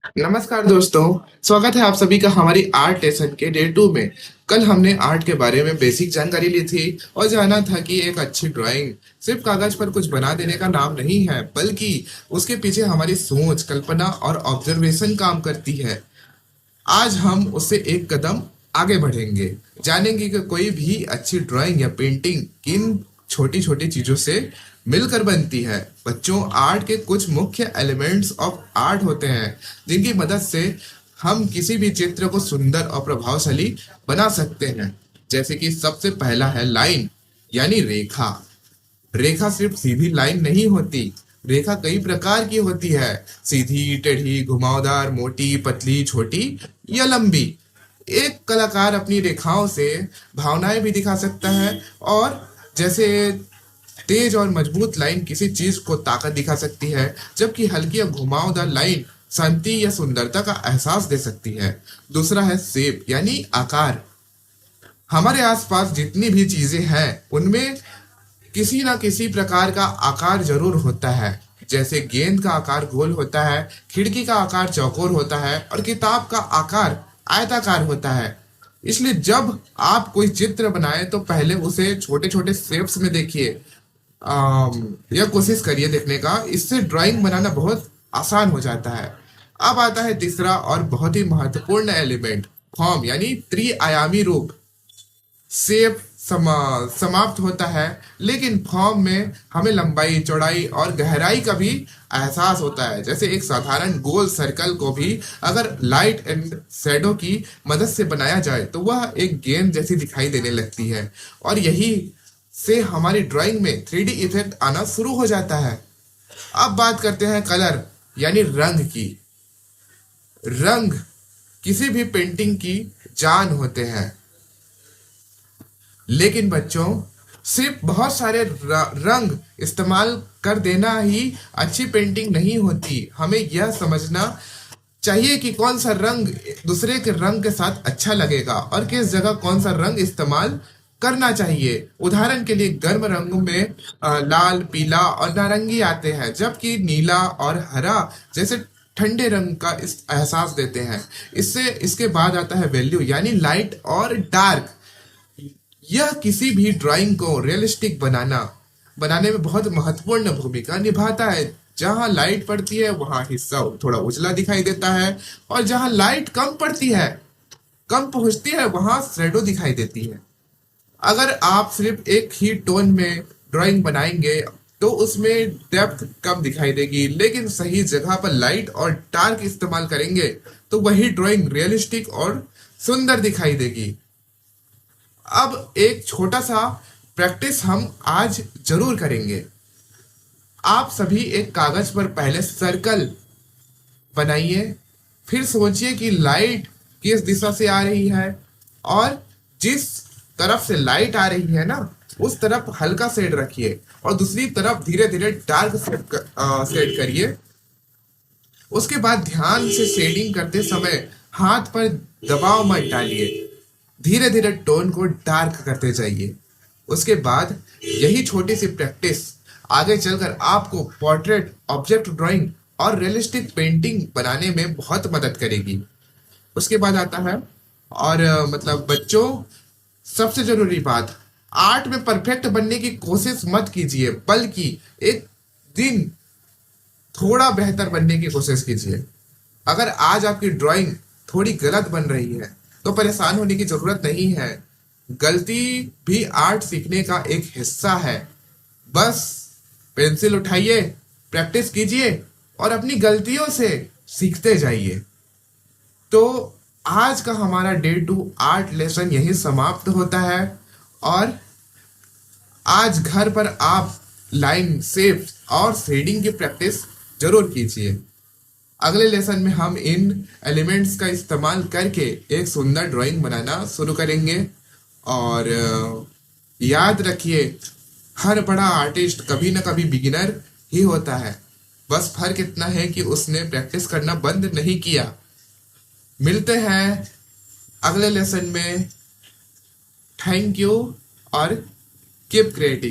नमस्कार दोस्तों। स्वागत है आप सभी का हमारी आर्ट लेसन के डे 2 में। कल हमने आर्ट के बारे में बेसिक जानकारी ली थी और जाना था कि एक अच्छी ड्राइंग सिर्फ कागज पर कुछ बना देने का नाम नहीं है, बल्कि उसके पीछे हमारी सोच, कल्पना और ऑब्जर्वेशन काम करती है। आज हम उससे एक कदम आगे बढ़ेंगे, जानेंगे कि कोई भी अच्छी ड्राइंग या पेंटिंग किन छोटी छोटी चीजों से मिलकर बनती है। बच्चों, आर्ट के कुछ मुख्य एलिमेंट्स ऑफ आर्ट होते हैं जिनकी मदद से हम किसी भी चित्र को सुंदर और प्रभावशाली बना सकते हैं। जैसे कि सबसे पहला है लाइन, यानी रेखा। रेखा सिर्फ सीधी लाइन नहीं होती। रेखा कई प्रकार की होती है, सीधी, टेढ़ी, घुमावदार, मोटी, पतली, छोटी या लंबी। एक कलाकार अपनी रेखाओं से भावनाएं भी दिखा सकता है, और जैसे तेज और मजबूत लाइन किसी चीज को ताकत दिखा सकती है, जबकि हल्की या घुमावदार लाइन शांति या सुंदरता का एहसास दे सकती है। दूसरा है शेप, यानी आकार। हमारे आसपास जितनी भी चीजें हैं उनमें किसी ना किसी प्रकार का आकार जरूर होता है। जैसे गेंद का आकार गोल होता है, खिड़की का आकार चौकोर होता है और किताब का आकार आयताकार होता है। इसलिए जब आप कोई चित्र बनाएं तो पहले उसे छोटे छोटे शेप्स में देखिए, यह कोशिश करिए देखने का। इससे ड्राइंग बनाना बहुत आसान हो जाता है। अब आता है तीसरा और बहुत ही महत्वपूर्ण एलिमेंट, फॉर्म, यानी त्रिआयामी रूप। शेप समाप्त होता है, लेकिन फॉर्म में हमें लंबाई, चौड़ाई और गहराई का भी एहसास होता है। जैसे एक साधारण गोल सर्कल को भी अगर लाइट एंड शैडो की मदद से बनाया जाए तो वह एक गेंद जैसी दिखाई देने लगती है, और यही से हमारी ड्राइंग में 3D इफेक्ट आना शुरू हो जाता है। अब बात करते हैं कलर, यानी रंग की। रंग किसी भी पेंटिंग की जान होते हैं, लेकिन बच्चों, सिर्फ बहुत सारे रंग इस्तेमाल कर देना ही अच्छी पेंटिंग नहीं होती। हमें यह समझना चाहिए कि कौन सा रंग दूसरे के रंग के साथ अच्छा लगेगा और किस जगह कौन सा रंग इस्तेमाल करना चाहिए। उदाहरण के लिए गर्म रंगों में लाल, पीला और नारंगी आते हैं, जबकि नीला और हरा जैसे ठंडे रंग का इस एहसास देते हैं। इसके बाद आता है वैल्यू, यानी लाइट और डार्क। यह किसी भी ड्राइंग को रियलिस्टिक बनाने में बहुत महत्वपूर्ण भूमिका निभाता है। जहां लाइट पड़ती है वहां हिस्सा थोड़ा उजला दिखाई देता है, और जहां लाइट कम पहुंचती है वहां शैडो दिखाई देती है। अगर आप सिर्फ एक ही टोन में ड्राइंग बनाएंगे तो उसमें डेप्थ कम दिखाई देगी, लेकिन सही जगह पर लाइट और डार्क इस्तेमाल करेंगे तो वही ड्राइंग रियलिस्टिक और सुंदर दिखाई देगी। अब एक छोटा सा प्रैक्टिस हम आज जरूर करेंगे। आप सभी एक कागज पर पहले सर्कल बनाइए, फिर सोचिए कि लाइट किस दिशा से आ रही है, और जिस तरफ से लाइट आ रही है ना, उस तरफ हल्का शेड रखिए और दूसरी तरफ धीरे धीरे डार्क शेड करिए। उसके बाद ध्यान से शेडिंग करते समय हाथ पर दबाव मत डालिए, धीरे धीरे टोन को डार्क करते जाइए। उसके बाद यही छोटी सी प्रैक्टिस आगे चलकर आपको पोर्ट्रेट, ऑब्जेक्ट ड्राइंग और रियलिस्टिक पेंटिंग बनाने में बहुत मदद करेगी। उसके बाद आता है मतलब बच्चों, सबसे जरूरी बात, आर्ट में परफेक्ट बनने की कोशिश मत कीजिए, बल्कि एक दिन थोड़ा बेहतर बनने की कोशिश कीजिए। अगर आज आपकी ड्राइंग थोड़ी गलत बन रही है तो परेशान होने की जरूरत नहीं है। गलती भी आर्ट सीखने का एक हिस्सा है। बस पेंसिल उठाइए, प्रैक्टिस कीजिए और अपनी गलतियों से सीखते जाइए। तो आज का हमारा डे 2 आर्ट लेसन यही समाप्त होता है, और आज घर पर आप लाइन, शेप और शेडिंग की प्रैक्टिस जरूर कीजिए। अगले लेसन में हम इन एलिमेंट्स का इस्तेमाल करके एक सुंदर ड्राइंग बनाना शुरू करेंगे। और याद रखिए, हर बड़ा आर्टिस्ट कभी ना कभी बिगिनर ही होता है। बस फर्क इतना है कि उसने प्रैक्टिस करना बंद नहीं किया। मिलते हैं अगले लेसन में। थैंक यू और कीप क्रिएटिंग।